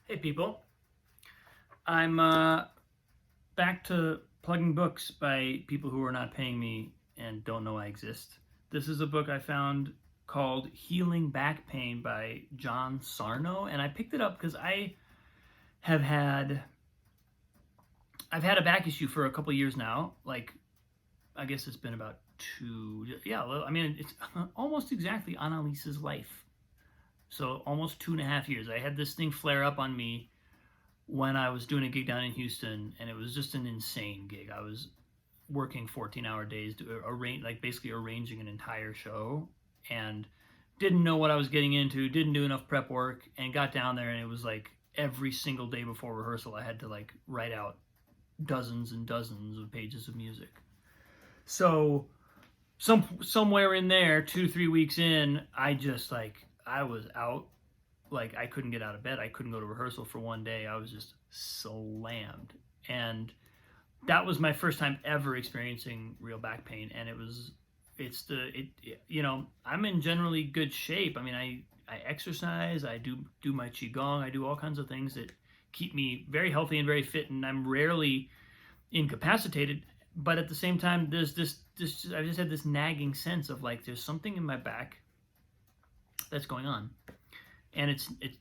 Hey people, I'm back to plugging books by people who are not paying me and don't know I exist. This is a book I found called Healing Back Pain by John Sarno, and I picked it up because have had I've had a back issue for a couple years now. Like I guess it's been about yeah. I mean it's almost exactly Annalise's life. So almost 2.5 years. I had this thing flare up on me when I was doing a gig down in Houston, and it was just an insane gig. I was working 14-hour days to basically arranging an entire show, and didn't know what I was getting into, didn't do enough prep work, and got down there, and it was like every single day before rehearsal I had to like write out dozens and dozens of pages of music. So somewhere in there, 2-3 weeks in, I was out. Like I couldn't get out of bed. I couldn't go to rehearsal for one day. I was just slammed. And that was my first time ever experiencing real back pain. And I'm in generally good shape. I mean, I exercise, I do my qigong, I do all kinds of things that keep me very healthy and very fit, and I'm rarely incapacitated. But at the same time, there's this I just had this nagging sense of like there's something in my back that's going on, and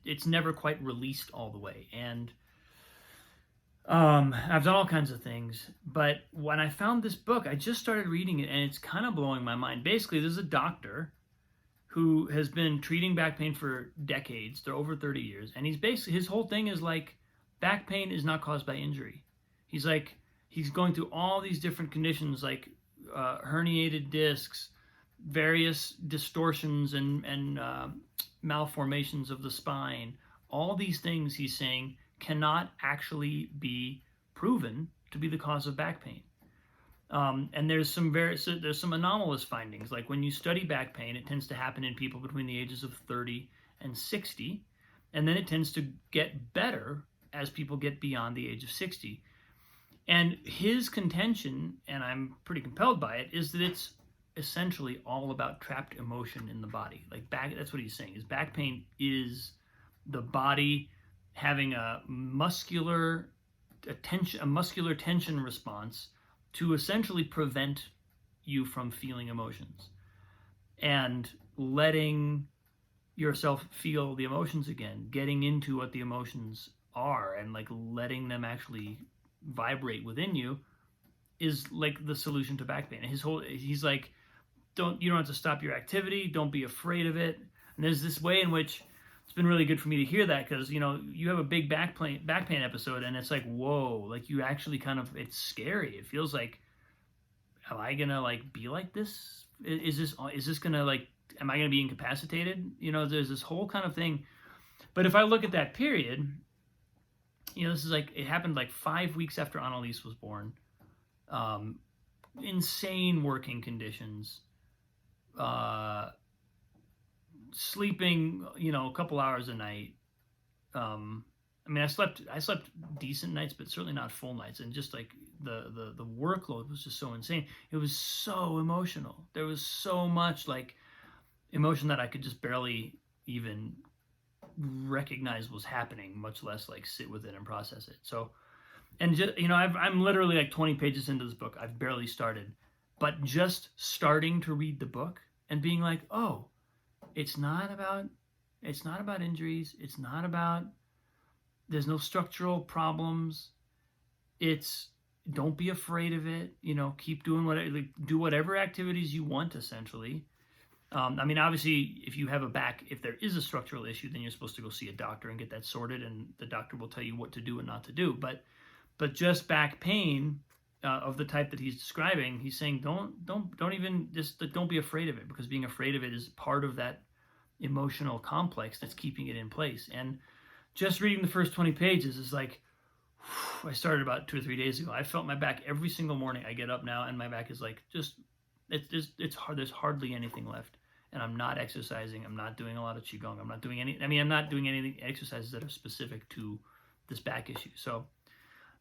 it's never quite released all the way. And I've done all kinds of things, but when I found this book, I just started reading it, and it's kind of blowing my mind. Basically, there's a doctor who has been treating back pain for decades. They're over 30 years, and his whole thing is like back pain is not caused by injury. He's going through all these different conditions like herniated discs, various distortions and malformations of the spine. All these things, he's saying, cannot actually be proven to be the cause of back pain. And there's some anomalous findings. Like when you study back pain, it tends to happen in people between the ages of 30 and 60, and then it tends to get better as people get beyond the age of 60. And his contention, and I'm pretty compelled by it, is that it's essentially all about trapped emotion in the body. That's what he's saying, is back pain is the body having a muscular tension response to essentially prevent you from feeling emotions and letting yourself feel the emotions again, getting into what the emotions are and like letting them actually vibrate within you is like the solution to back pain. And he's like, you don't have to stop your activity, don't be afraid of it. And there's this way in which it's been really good for me to hear that, because you have a big back pain episode, and it's like, whoa, like you actually it's scary. It feels like, am I gonna like be like this? Is this gonna like, am I gonna be incapacitated? There's this whole kind of thing. But if I look at that period, this is like, it happened like 5 weeks after Annalise was born. Insane working conditions. Sleeping, a couple hours a night. I mean, I slept decent nights, but certainly not full nights. And just like the workload was just so insane. It was so emotional. There was so much like emotion that I could just barely even recognize was happening, much less like sit with it and process it. So, and just, I'm literally like 20 pages into this book. I've barely started, but just starting to read the book and being like, oh, it's not about injuries. It's not about, there's no structural problems. It's, don't be afraid of it. Keep doing do whatever activities you want, essentially. I mean, obviously, if there is a structural issue, then you're supposed to go see a doctor and get that sorted, and the doctor will tell you what to do and not to do. But just back pain of the type that he's describing, he's saying don't be afraid of it, because being afraid of it is part of that emotional complex that's keeping it in place. And just reading the first 20 pages is like, I started about 2 or 3 days ago. I felt my back every single morning. I get up now and my back is like, it's hard. There's hardly anything left, and I'm not exercising. I'm not doing a lot of qigong. I'm not doing any exercises that are specific to this back issue. So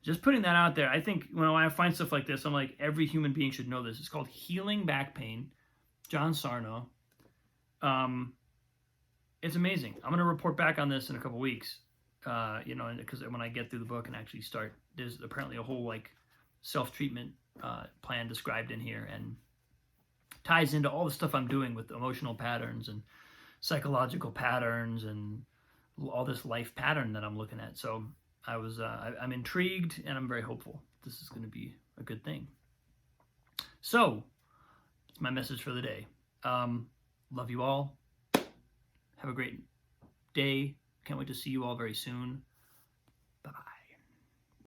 just putting that out there. I think when I find stuff like this, I'm like, every human being should know this. It's called Healing Back Pain, John Sarno. It's amazing. I'm going to report back on this in a couple weeks. You know, because when I get through the book and actually start, there's apparently a whole like self-treatment plan described in here, and ties into all the stuff I'm doing with emotional patterns and psychological patterns and all this life pattern that I'm looking at. So I'm intrigued, and I'm very hopeful this is going to be a good thing. So it's my message for the day. Love you all. Have a great day. Can't wait to see you all very soon.